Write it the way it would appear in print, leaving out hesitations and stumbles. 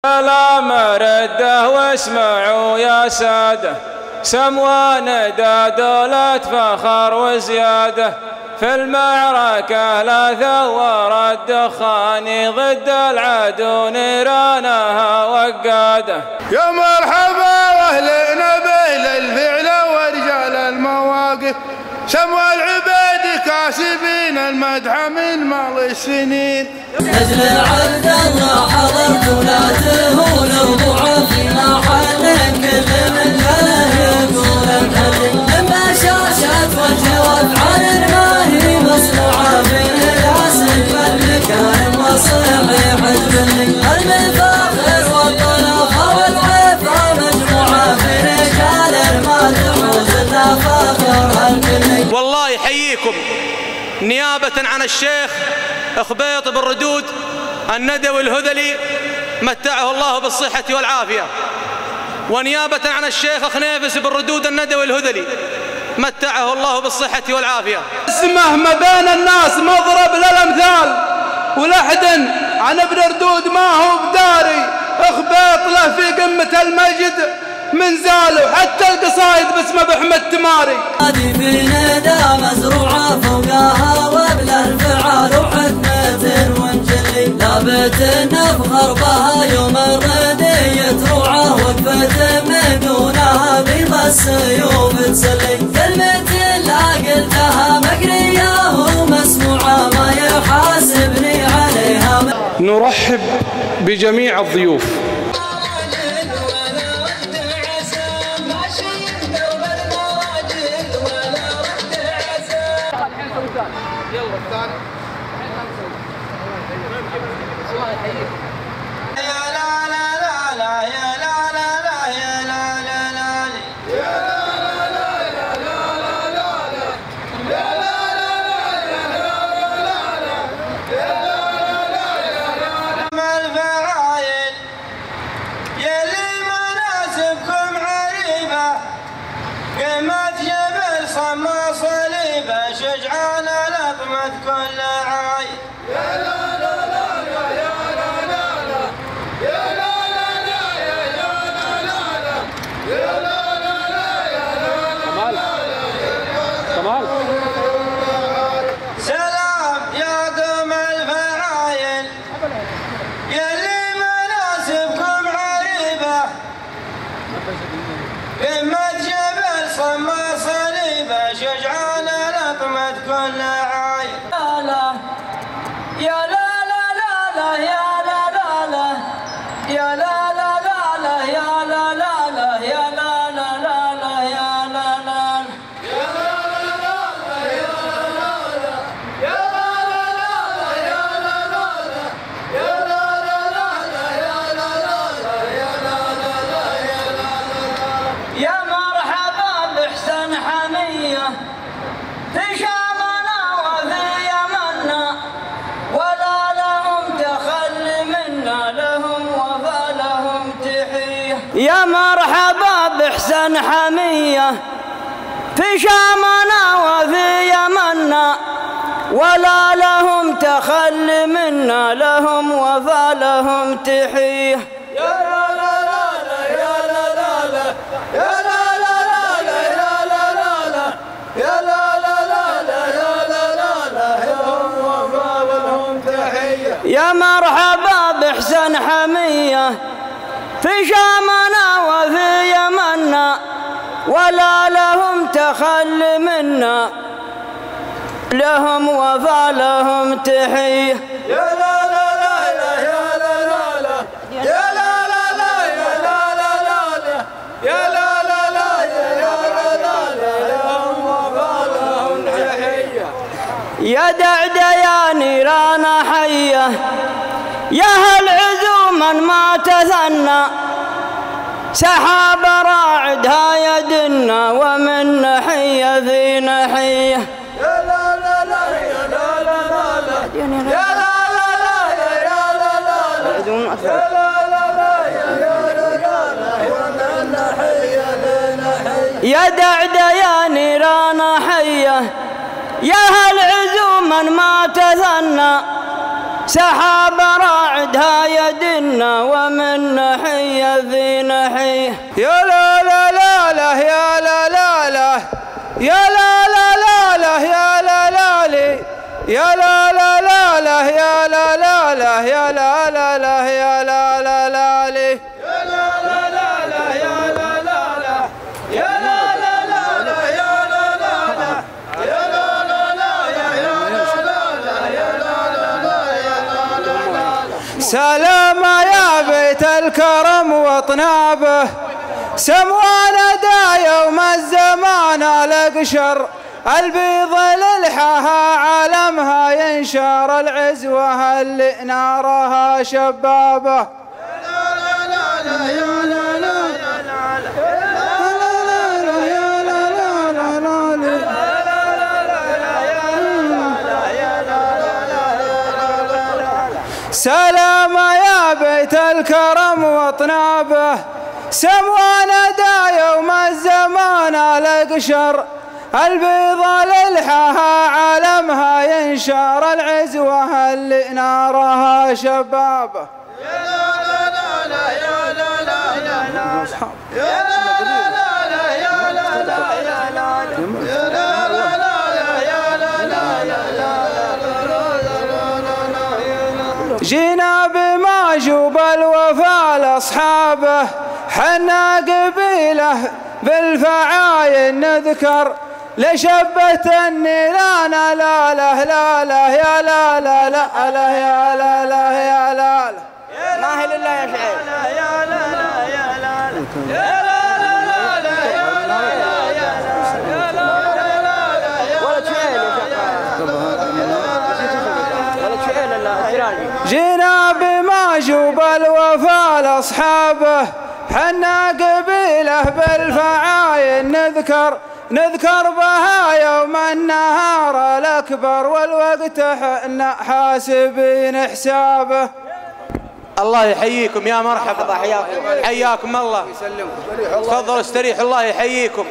لا مرده واسمعوا يا ساده، سموان دا دولة فخر وزياده، في المعركة لا ثور الدخان ضد العدو نيرانها وقاده. يا مرحبا واهلنا باهل الفعل ورجال المواقف، سموا العباد كاسبين المدح من ماضي السنين. نزل عبد الله حضرت ولا تهون الضعف في محل كل من له يقول الهدي، لما شاشت وجه وافعال ما هي مصنوعه من العسل والمكارم والصحيح البني، المفاخر والطلقه والعفه مجموعه في رجال ما تعوز الا فخر البني. والله يحييكم نيابة عن الشيخ خبيط بن ردود الندوي الهذلي متعه الله بالصحة والعافية، ونيابة عن الشيخ خنيفس بن ردود الندوي الهذلي متعه الله بالصحة والعافية. اسمه ما بين الناس مضرب للأمثال، ولحد عن ابن ردود ما هو بداري، خبيط له في قمة المجد من زاله، حتى القصايد باسمه بأحمد تماري. هذه في ندى مزروعة فوقها وبلا الفعال وحكمة وانجلي، لابت نفخر بها يوم الردي تروعه وقفة من دونها بيض السيوف تسلي، كلمة لا قلتها مقرية ومسموعة ما يحاسبني عليها. نرحب بجميع الضيوف. شجعنا لطمة كل عاي. يا لا لا لا لا يا لا لا لا يا لا لا لا يا لا لا لا يا لا لا لا يا لا لا كمال سلام يا قوم الفعايل يلي مناسبكم عريبة، قمة جبل صمى صليبة شجعنا لطمة كل عاي. يا لا لا لا لا يا لا لا لا يا لا لا لا لا يا لا لا لا يا لا لا لا لا يا لا لا يا لا لا لا يا لا لا يا لا لا لا يا لا لا يا لا لا لا يا لا لا يا لا لا يا لا لا. يا مرحبا بحسن حمية في شامنا وفي يمنا، ولا لهم تخل منا لهم وفا لهم تحية. يا مرحبا بحسن حمية في شامنا وفي يمنا، ولا لهم تخل منا لهم وفا لهم تحية. يا لا لا لا يا لا لا لا يا لا لا لا يا لا لا لا يا لا لا لا يا لا لا لا لهم وفا لهم تحية. يا مرحبا بحسن حمية في شامنا وفي يمنا، ولا لهم تخل منا لهم وفا لهم تحية. يا لا لا لا يا لا لا لا يا لا لا لا يا لا لا لا يا لا لا لا يا لا لا لهم وفا لهم تحية. يا دعد يا نيران حية يا هل عزوما ما تثنى، سحاب راعدها يدنا ومن نحية في نحية. يا لا لا لا يا لا لا لا يا لا لا لا يا لا لا لا يا لا لا لا يا لا لا ومن نحية في نحية. يا دعد يا نيران حية يا هل عزوما ما تثنى، سحاب راعدها يدنا ومن نحية في نحية. يا لا لا لا لا يا لا لا لا يا لا لا لا لا يا لا لا لي يا لا لا لا لا يا لا لا لا يا لا لا لا يا لا لا لا لي يا لا لا لا لا يا لا لا لا يا لا لا لا لا يا لا لا لا يا لا لا لا يا لا لا لا يا لا لا لا يا لا لا لا. سلام يا بيت الكرم واطنابه سموان دا يوم الزمان الأقشر البيض للحها عالمها ينشر العزوة اللي نارها شبابه. يا لا لا لا يا لا لا سلام يا بيت الكرم واطنابه سموان دا يوم الزمان الأقشر البيض للحها عالمها ينشر العزوة اللي نارها شبابه. يا لا لا لا يا لا لا لا يا لا لا لا يا لا لا يا لا لا يا لا لا. جينا بمعجوب الوفا لاصحابه حنا قبيله بالفعاين نذكر لشبة النيران لا لا لا لا يا لا لا لا لا يا لا لا يا لا لا. ما هي لله يا شعيب. يا لا لا يا لا لا يا لا لا لا يا لا لا يا لا لا ولد شعيل ولد شعيل الهجراني. جينا بمعجوب الوفا لاصحابه حنا قبيله بالفعاين نذكر بها يوم النهار الأكبر والوقت حنا حاسبين حسابه. الله يحييكم يا مرحبا، حياكم الله، تفضلوا استريحوا، الله يحييكم.